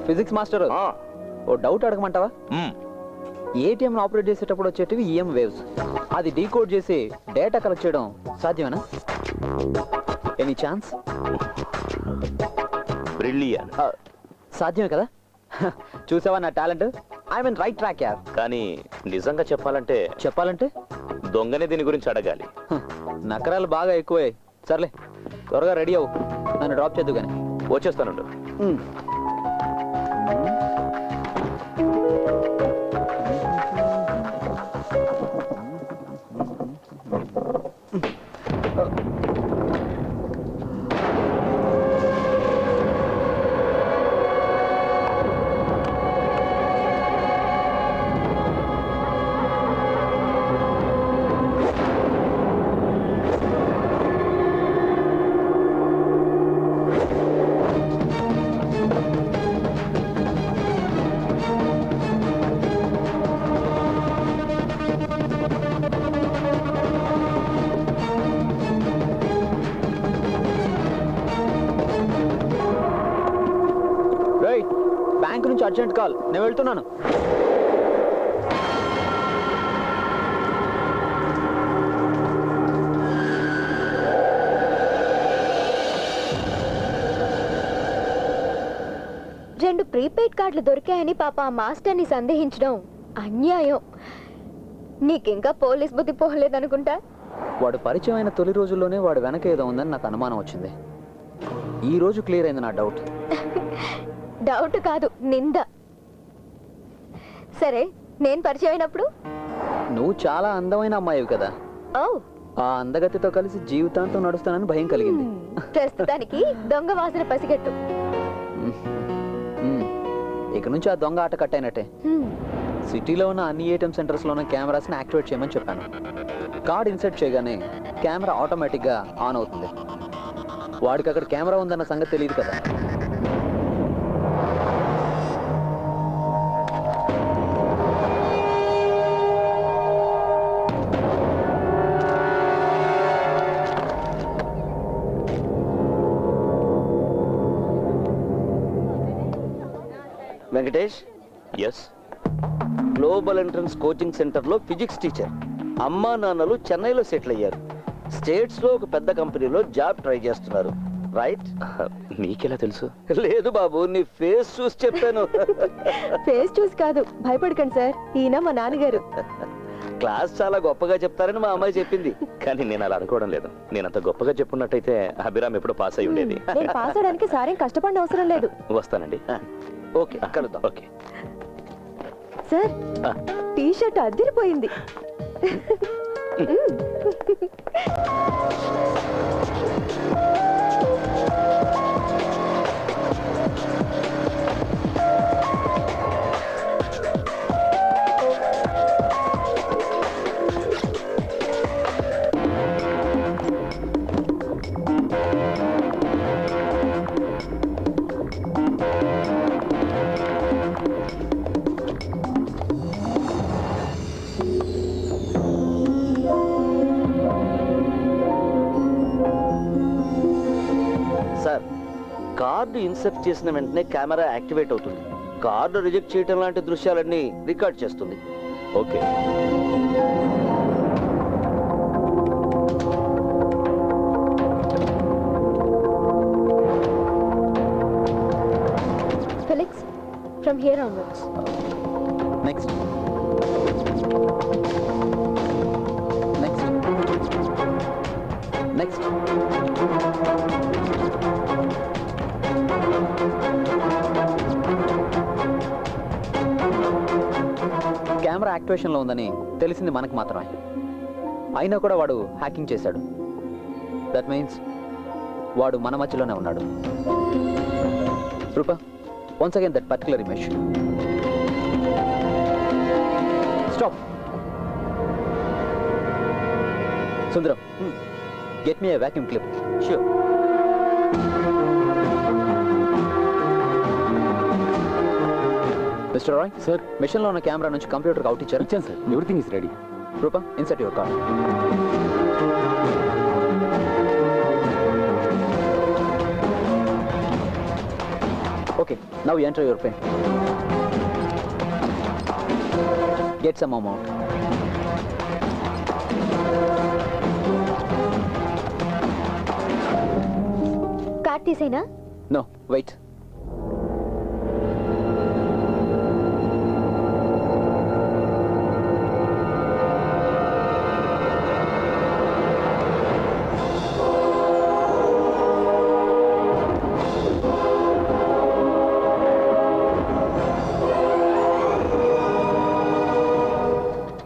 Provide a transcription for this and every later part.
Physics master, ఓ doubt అడగమంటావా? ATM operate చేసేటప్పుడు వచ్చేటివి EM waves, అది డీకోడ్ చేసి డేటా కలెక్ట్ చేయడం సాధ్యమేనా? Any chance? బ్రిలియన్. సాధ్యమే కదా? చూసావా నా talent? I mean right track యార్. కానీ నిజంగా చెప్పాలంటే దొంగనే దీని గురించి అడగాలి. నకరాలు బాగా ఎక్కువే. సర్లే, త్వరగా రెడీ అవ్వు, నన్ను డ్రాప్ చేద్దు కానీ. వచ్చేస్తానుండు. బ్యాంక్ నుంచి అర్జెంట్ కాల్, నేను వెళ్తున్నాను. రెండు ప్రీపెయిడ్ కార్డులు దొరికాయని పాప ఆ మాస్టర్ని సందేహించడం అన్యాయం. నీకింకా పోలీస్ బుద్ధి పోలేదనుకుంటా. వాడు పరిచయం అయిన తొలి రోజుల్లోనే వాడు వెనక ఏదో ఉందని నాకు అనుమానం వచ్చింది. ఈ రోజు క్లియర్ అయింది నా డౌట్. డౌట్ కాదు, నింద. సరే, నేను పరిచయం అయినప్పుడు నువ్వు చాలా అందమైన అమ్మాయివి కదా. ఓ, ఆ అందగతితో కలిసి జీవితాంతం నడుస్తానని భయం కలిగింది. ప్రస్తుతానికి దొంగ వాసన పసిగట్టు. ఇక నుంచి ఆ దొంగ ఆట కట్టయినట్టే. సిటీలో ఉన్న అన్ని ఏటీఎం సెంటర్స్ లో ఉన్న కెమెరాస్ ని యాక్టివేట్ చేయమని చెప్పాను. కార్డ్ ఇన్సర్ట్ చేయగానే కెమెరా ఆటోమేటిక్ గా ఆన్ అవుతుంది. వాడికి అక్కడ కెమెరా ఉందన్న సంగతి తెలియదు కదా. Venkatesh. S. Global entrance coaching సెంటర్లో ఫిజిక్స్ టీచర్. అమ్మా నాన్నలు చెన్నైలో సెటిల్ అయ్యారు. స్టేట్స్లో ఒక పెద్ద కంపెనీలో జాబ్ ట్రై చేస్తున్నారు. రైట్? నీకెలా తెలుసు? లేదు బాబు, నీ ఫేస్ చూసి చెప్పాను. ఫేస్ చూసి కాదు, భయపడకండి సార్, ఈయన మా నాన్నగారు. క్లాస్ చాలా గొప్పగా చెప్తారని మా అమ్మాయి చెప్పింది. కానీ నేను అలా అనుకోవడం లేదు. నేను అంత గొప్పగా చెప్పున్నట్టయితే అభిరామ్ ఎప్పుడు పాస్ అయి ఉండేది. నేను పాస్ అవడానికి సారేం కష్టపడిన అవసరం లేదు. వస్తానండి. ఓకే, కలుద్దాం. ఓకే సార్, టీ షర్ట్ అదిరిపోయింది. సార్, కార్డు ఇన్సర్ట్ చేసిన వెంటనే కెమెరా యాక్టివేట్ అవుతుంది. కార్డు రిజెక్ట్ చేయడం లాంటి దృశ్యాలన్నీ రికార్డ్ చేస్తుంది. Okay. Felix, from here onwards. Next next next. Camera యాక్టివేషన్లో ఉందని తెలిసింది మనకు మాత్రమే. అయినా కూడా వాడు హ్యాకింగ్ చేశాడు. దట్ మీన్స్ వాడు మన మధ్యలోనే ఉన్నాడు. Rupa, once again that particular image. Stop. Sundaram, get me a vacuum clip. Sure. Mister Roy sir, మిషన్లో ఉన్న కెమెరా నుంచి కంప్యూటర్కి అవుట్ ఇచ్చారు. ఇచ్చాను sir, everything is ready. Rupa, insert your card. Okay, Okay, now you enter your pin. Get some amount. Card తీసేనా? No, wait.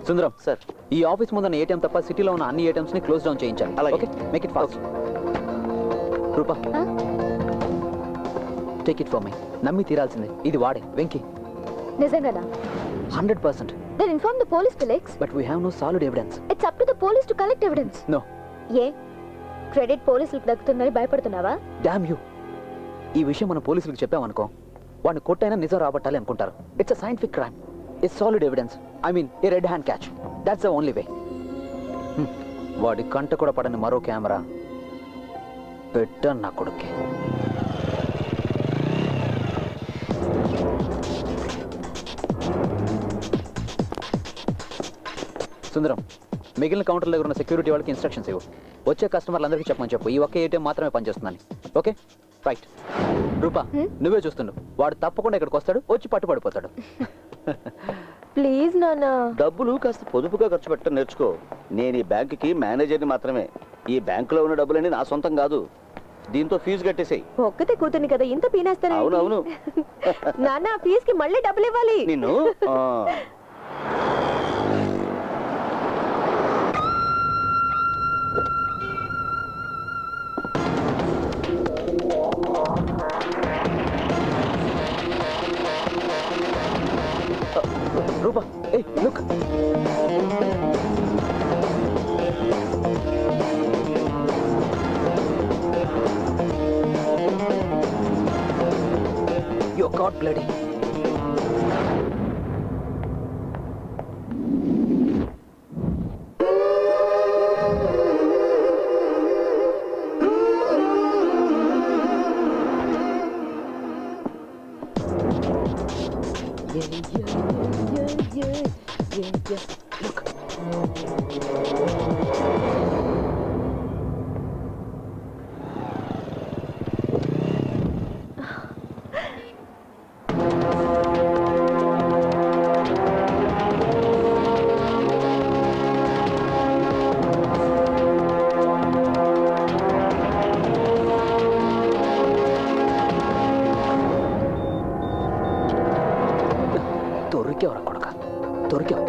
Sundaram sir ఈ office ముందున్న ATM తప్ప సిటీలో ఉన్న అన్ని ఏటీఎంస్ ని క్లోజ్ డౌన్ చేయించాలి. అలాగే. Okay, make it fast. Rupa, take it for me. నమ్మి తీరాల్సిందే. ఇది వాడే వెంకీ. నిజంగానా? 100%. Then inform the police, Felix. But we have no solid evidence. It's up to the police to collect evidence. No. A credit పోలీసులకు దక్కుతుందని భయపడుతున్నావా? Dam you. ఈ విషయం మన పోలీసులకు చెప్పామనుకో, వాడిని కొట్టైనా నిజం రాబట్టాలి అనుకుంటారు. It's a scientific crime. It's solid evidence. I mean A red hand catch. That's the only way. వాడి కంట కూడా పడని మరో కెమెరా పెట్టాను నా కొడుక్కి. సుందరం, మిగిలిన కౌంటర్ దగ్గర ఉన్న సెక్యూరిటీ వాళ్ళకి ఇన్స్ట్రక్షన్స్ ఇవ్వు. వచ్చే కస్టమర్లందరికీ చెప్పమని చెప్పు, ఈ ఒక్క ఏటీఎం మాత్రమే పనిచేస్తుందని. Okay, right. రూపా, నువ్వే చూస్తుండు. వాడు తప్పకుండా ఇక్కడికి వస్తాడు, వచ్చి పట్టుపడిపోతాడు. ప్లీజ్ నాన్న. డబ్బులు కాస్త పొదుపుగా ఖర్చు పెట్టడం నేర్చుకో. నేను ఈ బ్యాంకుకి మేనేజర్ని మాత్రమే. ఈ బ్యాంకులో ఉన్న డబ్బులన్నీ నా సొంతం కాదు. దీంతో ఫీజు కట్టేసేయి. ఒక్కతే కూతుర్ని కదా ఇంత పీనేస్తాను. అవునవును. నాన్న, ఫీజుకి మళ్ళీ డబ్బులు ఇవ్వాలి. నిన్ను Rupa, hey look. You got bloody. Look. దొరికేవరా కొడక, దొరికావు.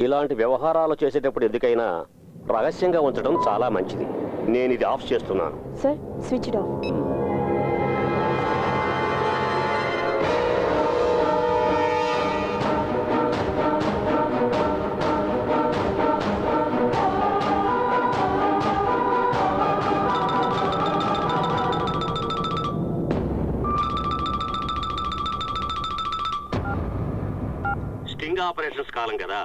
ఇలాంటి వ్యవహారాలు చేసేటప్పుడు ఎందుకైనా రహస్యంగా ఉంచడం చాలా మంచిది. నేను ఇది ఆఫ్ చేస్తున్నాను. Sir, switch it off. Sting operations కాలం కదా,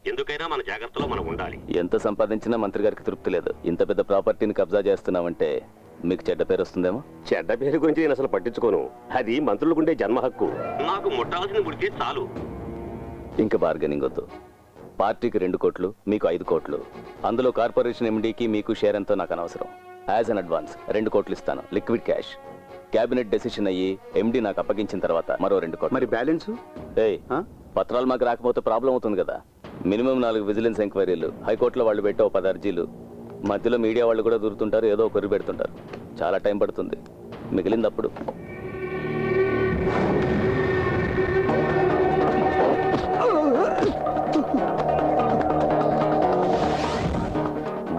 ఎందుకైనా మన జాగ్రత్తలో మనం ఉండాలి. ఎంత సంపాదించినా మంత్రి గారికి తృప్తి లేదు. ఇంత పెద్ద ప్రాపర్టీని కబ్జా చేస్తున్నామంటే మీకు చెడ్డ పేరు వస్తుందేమో. చెడ్డ పేరు గురించి నేను అసలు పట్టించుకోను. అది మంత్రులకుండే జన్మ హక్కు. నాకు ముట్టాల్సిన ముడితే చాలు. ఇంకా బార్గెనింగ్ వద్దు. పార్టీకి 2 కోట్లు, మీకు 5 కోట్లు. అందులో కార్పొరేషన్ ఎండీకి మీకు షేర్ ఎంతో నాకు అనవసరం. యాజ్ అన్ అడ్వాన్స్ 2 కోట్లు ఇస్తాను, లిక్విడ్ క్యాష్. క్యాబినెట్ డెసిషన్ అయ్యి ఎండీ నాకు అప్పగించిన తర్వాత మరో 2 కోట్లు. మరి బ్యాలెన్స్? ఏయ్, పత్రాలు మాకు రాకపోతే ప్రాబ్లం అవుతుంది కదా. మినిమం 4 విజిలెన్స్ ఎంక్వైరీలు, హైకోర్టులో వాళ్ళు పెట్టే 10 అర్జీలు, మధ్యలో మీడియా వాళ్ళు కూడా దూరుతుంటారు, ఏదో ఒకరు పెడుతుంటారు. చాలా టైం పడుతుంది. మిగిలిందప్పుడు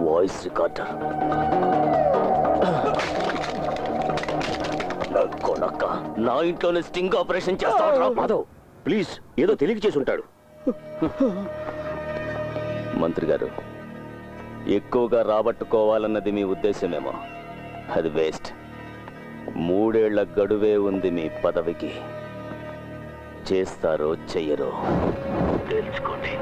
వాయిస్ రికార్డర్. నా ఇంట్లోనే స్టింగ్ ఆపరేషన్ చేస్తా. మాధవ్, ప్లీజ్, ఏదో తెలియక చేసి ఉంటాడు. మంత్రి గారు, ఎక్కువగా రాబట్టుకోవాలన్నది మీ ఉద్దేశమేమో. అది వేస్ట్. 3 ఏళ్ల గడువే ఉంది మీ పదవికి. చేస్తారో చెయ్యరో తెలుసుకోండి.